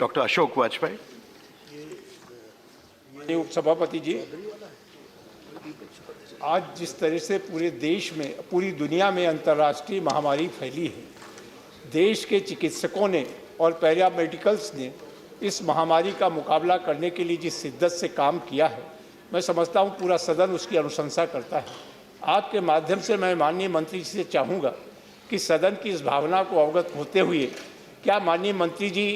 Doctor Ashok Vajpayee. उपसभापति जी, आज जिस तरह से पूरे देश में, पूरी दुनिया में अंतर्राष्ट्रीय महामारी फैली है, देश के चिकित्सकों ने और पैरामेडिकल्स ने इस महामारी का मुकाबला करने के लिए जिस शिद्दत से काम किया है, मैं समझता हूँ पूरा सदन उसकी अनुशंसा करता है। आपके माध्यम से मैं माननीय मंत्री जी से चाहूँगा कि सदन की इस भावना को अवगत होते हुए क्या माननीय मंत्री जी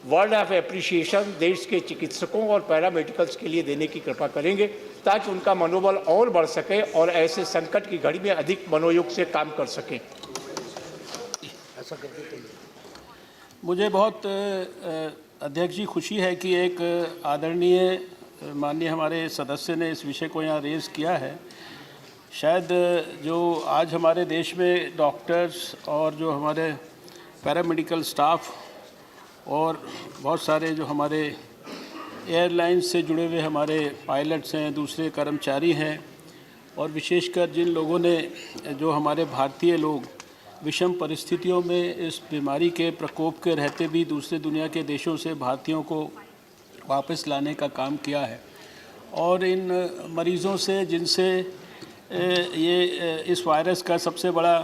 वर्ड ऑफ एप्रिसिएशन देश के चिकित्सकों और पैरामेडिकल्स के लिए देने की कृपा करेंगे, ताकि उनका मनोबल और बढ़ सके और ऐसे संकट की घड़ी में अधिक मनोयोग से काम कर सकें। मुझे बहुत अध्यक्ष जी खुशी है कि एक आदरणीय माननीय हमारे सदस्य ने इस विषय को यहाँ रेज़ किया है। शायद जो आज हमारे देश में डॉक्टर्स और जो हमारे पैरामेडिकल स्टाफ और बहुत सारे जो हमारे एयरलाइंस से जुड़े हुए हमारे पायलट्स हैं, दूसरे कर्मचारी हैं, और विशेषकर जिन लोगों ने, जो हमारे भारतीय लोग विषम परिस्थितियों में इस बीमारी के प्रकोप के रहते भी दूसरे दुनिया के देशों से भारतीयों को वापस लाने का काम किया है, और इन मरीज़ों से जिनसे ये इस वायरस का सबसे बड़ा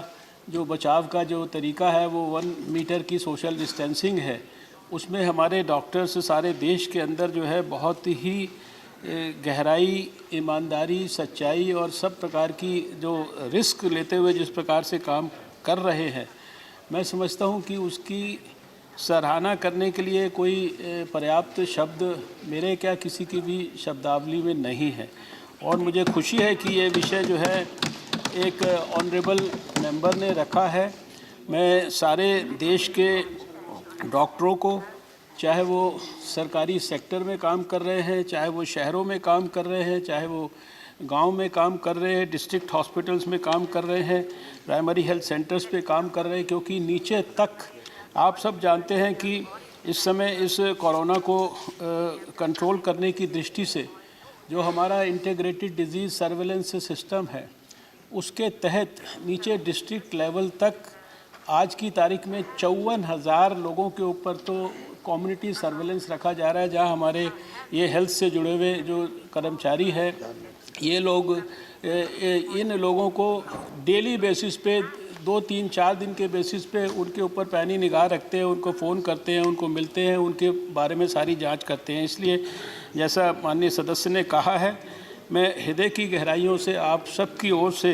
जो बचाव का जो तरीका है वो 1 मीटर की सोशल डिस्टेंसिंग है, उसमें हमारे डॉक्टर्स सारे देश के अंदर जो है बहुत ही गहराई, ईमानदारी, सच्चाई और सब प्रकार की जो रिस्क लेते हुए जिस प्रकार से काम कर रहे हैं, मैं समझता हूं कि उसकी सराहना करने के लिए कोई पर्याप्त शब्द मेरे क्या किसी की भी शब्दावली में नहीं है। और मुझे खुशी है कि ये विषय जो है एक ऑनरेबल मेंबर ने रखा है। मैं सारे देश के डॉक्टरों को, चाहे वो सरकारी सेक्टर में काम कर रहे हैं, चाहे वो शहरों में काम कर रहे हैं, चाहे वो गांव में काम कर रहे हैं, डिस्ट्रिक्ट हॉस्पिटल्स में काम कर रहे हैं, प्राइमरी हेल्थ सेंटर्स पे काम कर रहे हैं, क्योंकि नीचे तक आप सब जानते हैं कि इस समय इस कोरोना को कंट्रोल करने की दृष्टि से जो हमारा इंटीग्रेटेड डिजीज़ सर्वेलेंस सिस्टम है, उसके तहत नीचे डिस्ट्रिक्ट लेवल तक आज की तारीख में 54,000 लोगों के ऊपर तो कम्युनिटी सर्वेलेंस रखा जा रहा है, जहां हमारे ये हेल्थ से जुड़े हुए जो कर्मचारी हैं, ये लोग इन लोगों को डेली बेसिस पे 2, 3, 4 दिन के बेसिस पे उनके ऊपर पैनी निगाह रखते हैं, उनको फ़ोन करते हैं, उनको मिलते हैं, उनके बारे में सारी जांच करते हैं। इसलिए जैसा माननीय सदस्य ने कहा है, मैं हृदय की गहराइयों से आप सबकी ओर से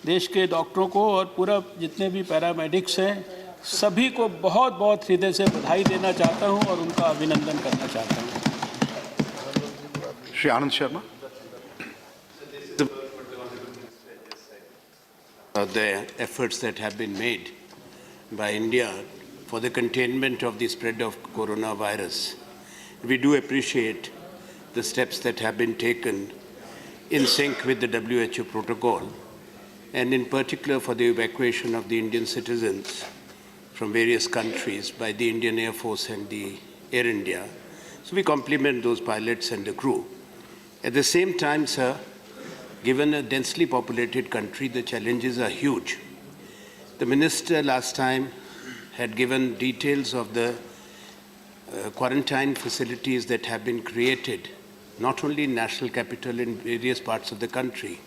देश के डॉक्टरों को और पूरा जितने भी पैरामेडिक्स हैं सभी को बहुत बहुत हृदय से बधाई देना चाहता हूं और उनका अभिनंदन करना चाहता हूं। Shri Anand Sharma. The efforts that have been made by India for the containment of the spread of coronavirus. We do appreciate the steps that have been taken in sync with the WHO protocol, and in particular for the evacuation of the Indian citizens from various countries by the Indian Air Force and the Air India. So we compliment those pilots and the crew. At the same time, sir, given a densely populated country, the challenges are huge. The minister last time had given details of the quarantine facilities that have been created, not only in national capital, in various parts of the country.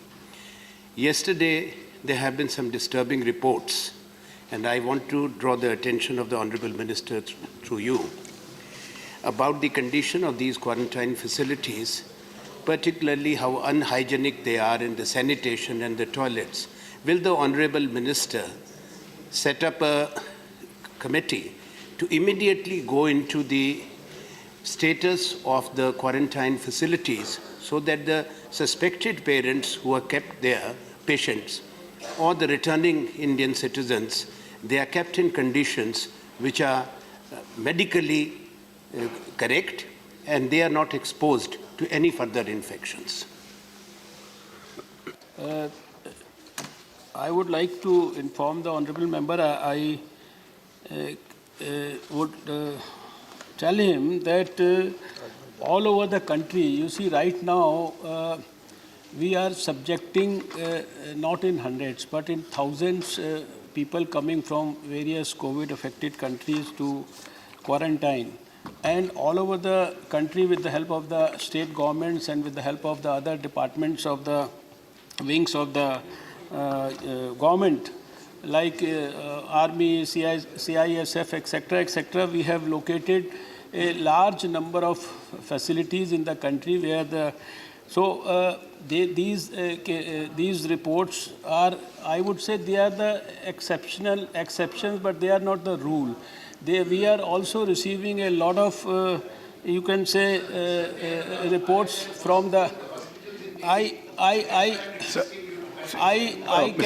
Yesterday, there have been some disturbing reports, and I want to draw the attention of the Honorable Minister through you about the condition of these quarantine facilities, particularly how unhygienic they are in the sanitation and the toilets. Will the Honorable Minister set up a committee to immediately go into the status of the quarantine facilities so that the suspected parents who are kept there, patients, or the returning Indian citizens, they are kept in conditions which are medically correct and they are not exposed to any further infections? I would like to inform the Honourable Member, I would tell him that all over the country, you see right now, we are subjecting not in hundreds but in thousands people coming from various COVID affected countries to quarantine. and all over the country with the help of the state governments and with the help of the other departments of the wings of the government, like Army, CISF, etc., we have located a large number of facilities in the country where these reports are, I would say, they are the exceptions, but they are not the rule. We are also receiving a lot of, you can say, reports from the. Mr.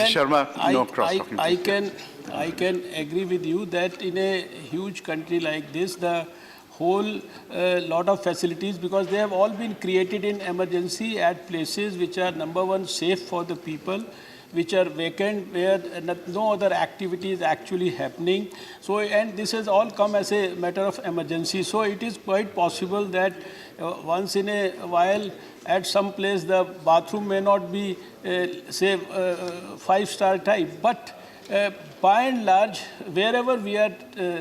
Sharma, no cross-talking. I can agree with you that in a huge country like this, the whole lot of facilities, because they have all been created in emergency at places which are, number one, safe for the people, which are vacant, where no other activity is actually happening. So, and this has all come as a matter of emergency. So it is quite possible that once in a while, at some place, the bathroom may not be, say, 5-star type, but by and large, wherever we are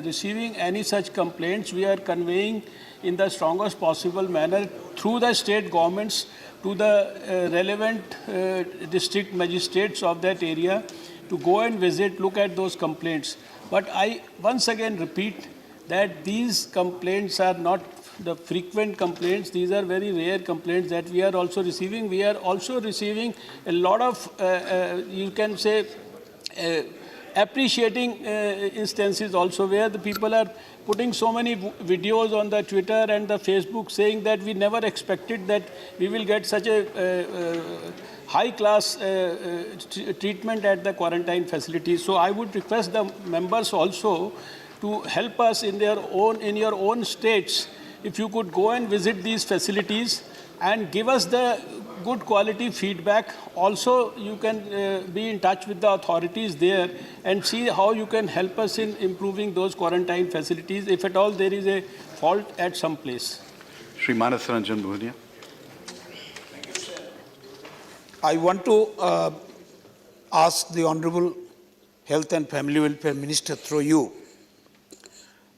receiving any such complaints, we are conveying in the strongest possible manner through the state governments to the relevant district magistrates of that area to go and visit, look at those complaints. But I once again repeat that these complaints are not the frequent complaints. These are very rare complaints that we are also receiving. We are also receiving a lot of, you can say, appreciating instances also, where the people are putting so many videos on the Twitter and the Facebook saying that we never expected that we will get such a high-class treatment at the quarantine facilities. So I would request the members also to help us in your own states. If you could go and visit these facilities and give us the good quality feedback. Also, you can be in touch with the authorities there and see how you can help us in improving those quarantine facilities, if at all there is a fault at some place. Shri Manas Ranjan Bhunia. I want to ask the Honorable Health and Family Welfare Minister through you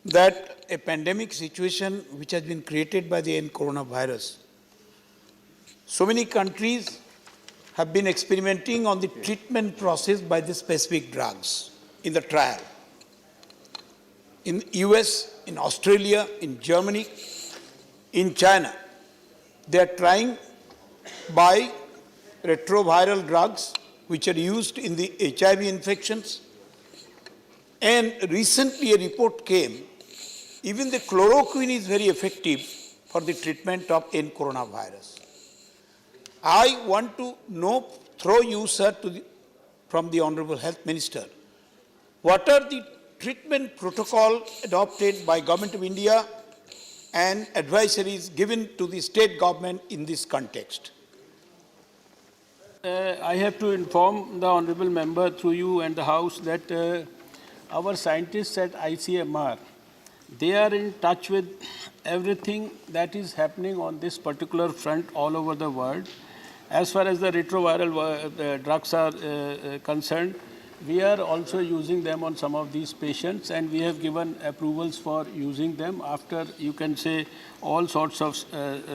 that a pandemic situation which has been created by the coronavirus, so many countries have been experimenting on the treatment process by the specific drugs in the trial. In US, in Australia, in Germany, in China, they are trying by retroviral drugs which are used in the HIV infections. And recently a report came, even the chloroquine is very effective for the treatment of coronavirus. I want to know, through you, sir, from the Honorable Health Minister, what are the treatment protocol adopted by Government of India and advisories given to the state government in this context? I have to inform the Honorable Member through you and the House that our scientists at ICMR, they are in touch with everything that is happening on this particular front all over the world. As far as the retroviral drugs are concerned, we are also using them on some of these patients, and we have given approvals for using them after, you can say, all sorts of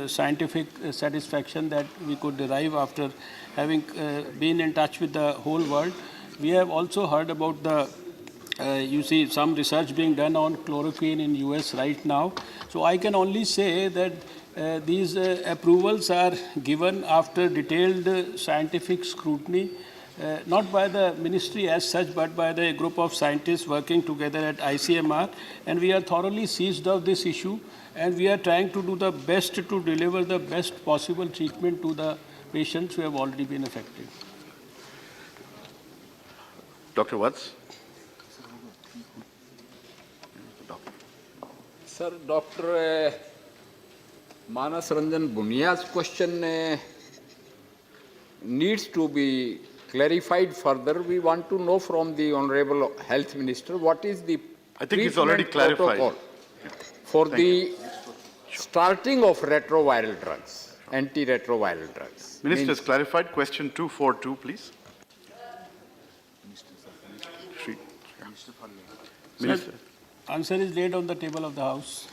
scientific satisfaction that we could derive after having been in touch with the whole world. We have also heard about the you see some research being done on chloroquine in US right now. So I can only say that these approvals are given after detailed scientific scrutiny, not by the ministry as such, but by the group of scientists working together at ICMR. And we are thoroughly seized of this issue, and we are trying to do the best to deliver the best possible treatment to the patients who have already been affected. Dr. Watts. Sir, Dr. Manas Ranjan Bhunia's question needs to be clarified further. We want to know from the Honorable Health Minister what is the I think it's already clarified for the starting of retroviral drugs, antiretroviral drugs. Minister has clarified. Question 242, please. Minister. Answer is laid on the table of the House.